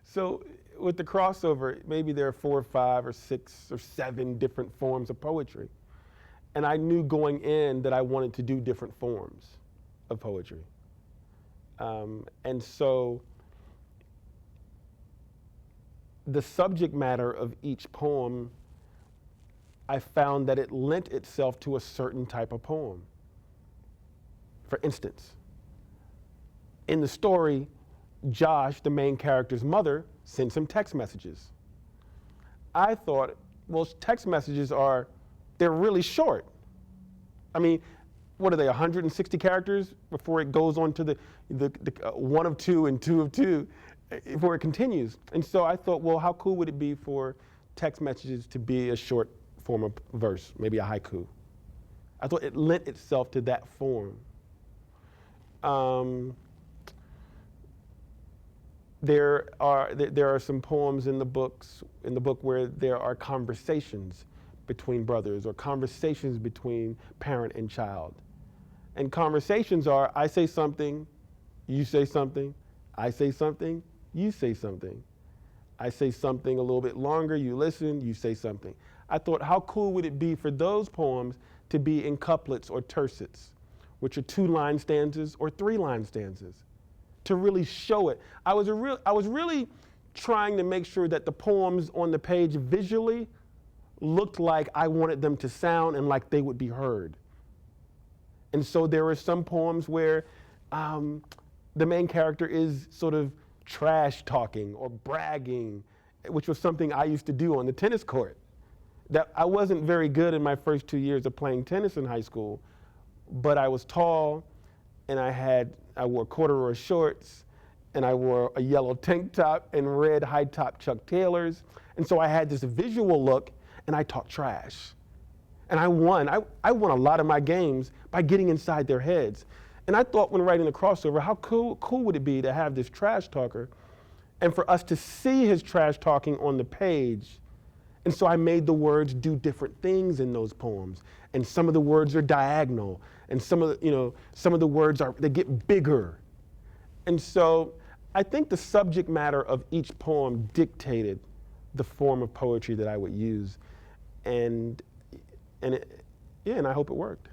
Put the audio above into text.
So with the crossover, maybe there are 4 or 5 or 6 or 7 different forms of poetry. And I knew going in that I wanted to do different forms of poetry. And so the subject matter of each poem, I found that it lent itself to a certain type of poem. For instance, in the story, Josh, the main character's mother, sends him text messages. I thought, well, text messages they're really short. I mean, what are they, 160 characters before it goes on to the 1 of 2 and 2 of 2, before it continues. And so I thought, well, how cool would it be for text messages to be a short form of verse, maybe a haiku? I thought it lent itself to that form. There are some poems in the book where there are conversations between brothers or conversations between parent and child. And conversations are, I say something, you say something, I say something, you say something. I say something a little bit longer, you listen, you say something. I thought, how cool would it be for those poems to be in couplets or tercets, which are 2-line stanzas or 3-line stanzas, to really show it. I was really trying to make sure that the poems on the page visually looked like I wanted them to sound and like they would be heard. And so there were some poems where the main character is sort of trash talking or bragging, which was something I used to do on the tennis court. That I wasn't very good in my first 2 years of playing tennis in high school, but I was tall and I wore corduroy shorts and I wore a yellow tank top and red high top Chuck Taylors. And so I had this visual look and I talked trash. And I won. I won a lot of my games by getting inside their heads. And I thought when writing the crossover, how cool would it be to have this trash talker and for us to see his trash talking on the page. And so I made the words do different things in those poems. And some of the words are diagonal. And some of the words they get bigger. And so I think the subject matter of each poem dictated the form of poetry that I would use. And I hope it worked.